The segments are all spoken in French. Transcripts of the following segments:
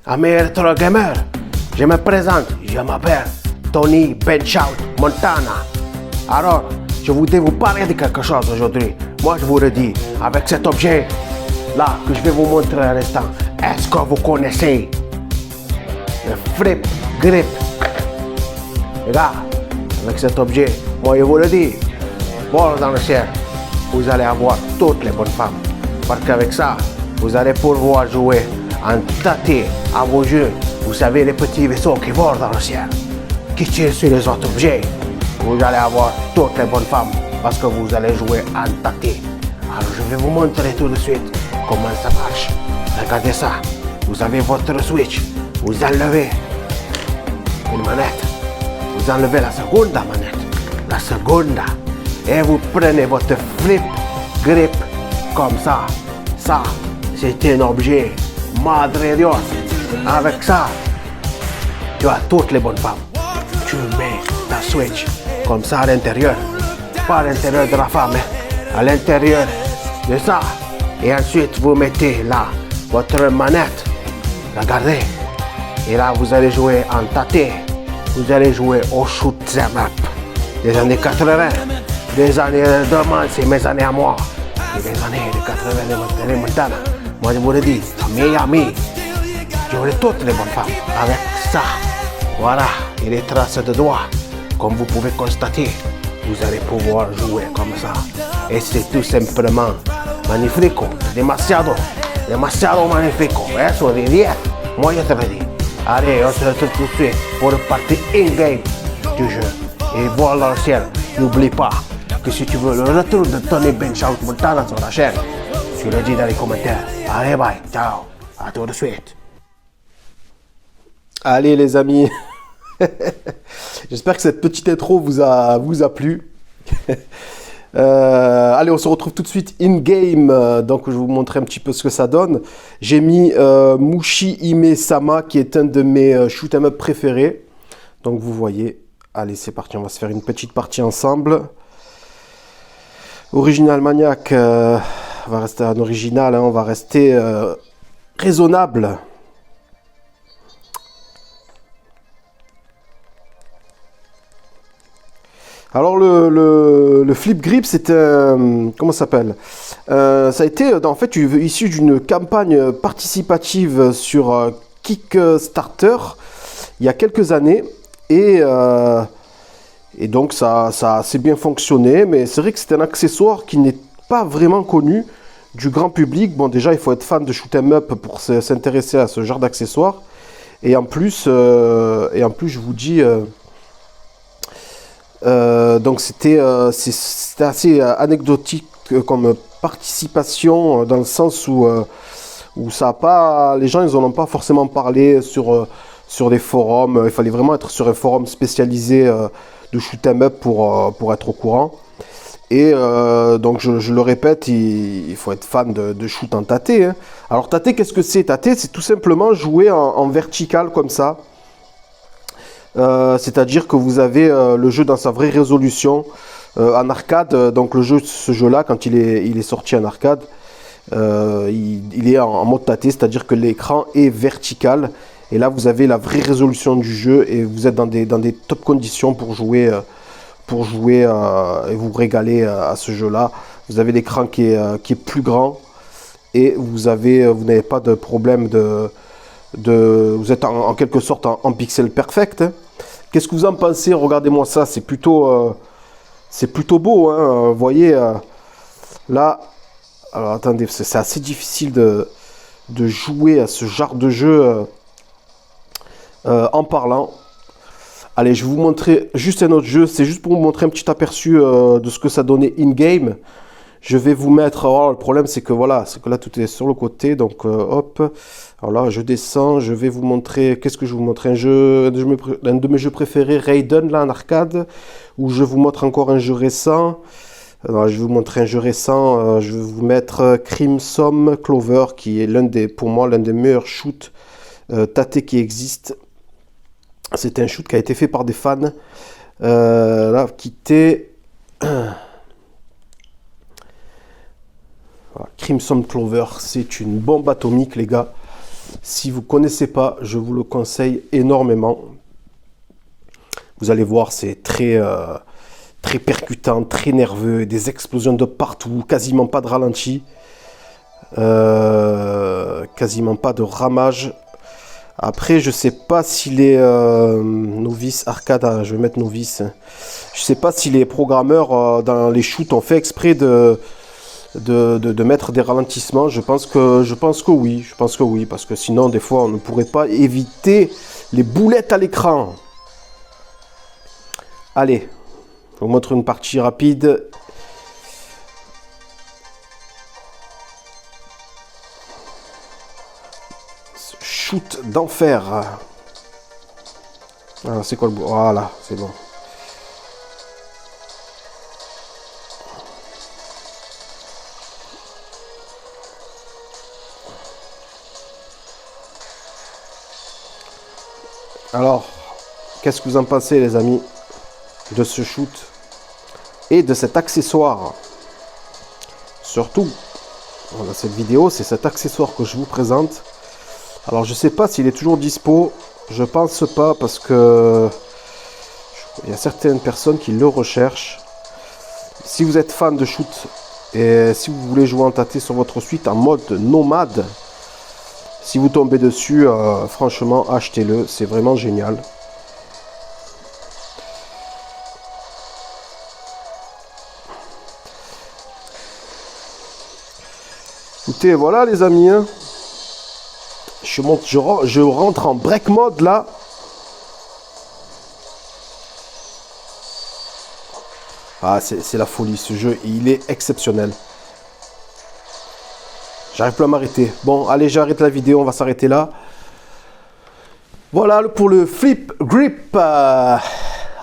Amis Retro Gamer, je me présente, je m'appelle Tony Benchout Montana. Alors, je voudrais vous parler de quelque chose aujourd'hui. Moi, je vous le dis, avec cet objet là que je vais vous montrer à l'instant, est-ce que vous connaissez le Flip Grip? Les gars, avec cet objet, moi je vous le dis, vol dans le ciel, vous allez avoir toutes les bonnes femmes. Parce qu'avec ça, vous allez pouvoir jouer en tâté à vos jeux. Vous savez, les petits vaisseaux qui volent dans le ciel, qui tirent sur les autres objets. Vous allez avoir toutes les bonnes femmes parce que vous allez jouer en tâté. Alors je vais vous montrer tout de suite comment ça marche. Regardez ça, vous avez votre Switch, vous enlevez une manette, vous enlevez la seconde manette, la seconde, et vous prenez votre Flip Grip comme ça. Ça, c'est un objet Madre Dios. Avec ça, tu as toutes les bonnes femmes. Tu mets ta Switch comme ça à l'intérieur, pas à l'intérieur de la femme, mais à l'intérieur de ça. Et ensuite, vous mettez là votre manette. Regardez. Et là, vous allez jouer en tâté. Vous allez jouer au shoot 'em up des années 80, des années de c'est mes années à moi, et des années de 80 de Montana. Moi, je vous le dis, mes amis, j'aurai toutes les bonnes femmes avec ça. Voilà, et les traces de doigts, comme vous pouvez constater, vous allez pouvoir jouer comme ça. Et c'est tout simplement magnifico, demasiado magnifico. Eso de 10, moi je te le dis. Allez, on se retrouve tout de suite pour le partie in-game du jeu. Et vol dans le ciel, n'oublie pas que si tu veux le retour de Tony Benchout Montana sur la chaîne, tu le dis dans les commentaires. Allez, bye, ciao, à tout de suite. Allez les amis, j'espère que cette petite intro vous a plu. Allez, on se retrouve tout de suite in-game, donc je vais vous montrer un petit peu ce que ça donne. J'ai mis Mushi Hime Sama, qui est un de mes shoot 'em up préférés. Donc vous voyez, allez c'est parti, on va se faire une petite partie ensemble. Original Maniac, on va rester en original, hein, on va rester raisonnable. Alors le Flip Grip, c'est comment ça s'appelle, ça a été en fait issu d'une campagne participative sur Kickstarter il y a quelques années et donc ça a assez bien fonctionné, mais c'est vrai que c'est un accessoire qui n'est pas vraiment connu du grand public. Bon, déjà il faut être fan de shoot 'em up pour s'intéresser à ce genre d'accessoires, et en plus je vous dis donc c'était assez anecdotique comme participation, dans le sens où ça a pas, les gens ils en ont pas forcément parlé sur des forums. Il fallait vraiment être sur un forum spécialisé de shoot 'em up pour être au courant. Et donc je le répète, il faut être fan de shoot en tâté, hein. Alors tâté, qu'est-ce que c'est? Tâté, c'est tout simplement jouer en vertical comme ça. C'est-à-dire que vous avez le jeu dans sa vraie résolution en arcade. Donc ce jeu-là, quand il est sorti en arcade, il est en mode tâté, c'est-à-dire que l'écran est vertical. Et là, vous avez la vraie résolution du jeu et vous êtes dans des top conditions pour jouer et vous régaler à ce jeu-là. Vous avez l'écran qui est plus grand et vous n'avez pas de problème vous êtes en quelque sorte en pixel perfect, hein. Qu'est-ce que vous en pensez? Regardez-moi ça, c'est plutôt beau, hein. Vous voyez, là, alors attendez, c'est assez difficile de jouer à ce genre de jeu en parlant. Allez, je vais vous montrer juste un autre jeu, c'est juste pour vous montrer un petit aperçu de ce que ça donnait in-game. Je vais vous mettre, alors le problème c'est que voilà, c'est que là tout est sur le côté, donc hop, alors là je descends, je vais vous montrer, qu'est-ce que je vous montre, un de mes jeux préférés, Raiden, là en arcade, où je vous montre encore un jeu récent. Alors, je vais vous montrer un jeu récent, je vais vous mettre Crimson Clover, qui est pour moi l'un des meilleurs shoots tâtés qui existent. C'est un shoot qui a été fait par des fans, là, qui était... Voilà, Crimson Clover, c'est une bombe atomique les gars. Si vous ne connaissez pas, je vous le conseille énormément. Vous allez voir, c'est très percutant, très nerveux, des explosions de partout, quasiment pas de ralenti, quasiment pas de ramage. Après, je sais pas si les novices arcade, je vais mettre novice. Je sais pas si les programmeurs dans les shoots ont fait exprès de mettre des ralentissements. Je pense que oui, parce que sinon des fois on ne pourrait pas éviter les boulettes à l'écran. Allez, je vous montre une partie rapide. Shoot d'enfer. Ah, c'est quoi le bout? Voilà, c'est bon. Alors, qu'est-ce que vous en pensez, les amis, de ce shoot et de cet accessoire? Surtout, dans cette vidéo, c'est cet accessoire que je vous présente. Alors, je sais pas s'il est toujours dispo. Je pense pas parce que il y a certaines personnes qui le recherchent. Si vous êtes fan de shoot et si vous voulez jouer en tâté sur votre suite en mode nomade, si vous tombez dessus, franchement, achetez-le. C'est vraiment génial. Écoutez, voilà les amis. Hein. Je rentre en break mode là. Ah, c'est la folie. Ce jeu, il est exceptionnel. J'arrive plus à m'arrêter. Bon, allez, j'arrête la vidéo. On va s'arrêter là. Voilà pour le flip grip. À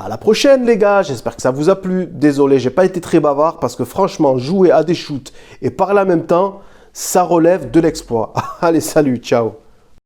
la prochaine, les gars. J'espère que ça vous a plu. Désolé, j'ai pas été très bavard parce que franchement, jouer à des shoots et parler en même temps, ça relève de l'exploit. Allez, salut, ciao.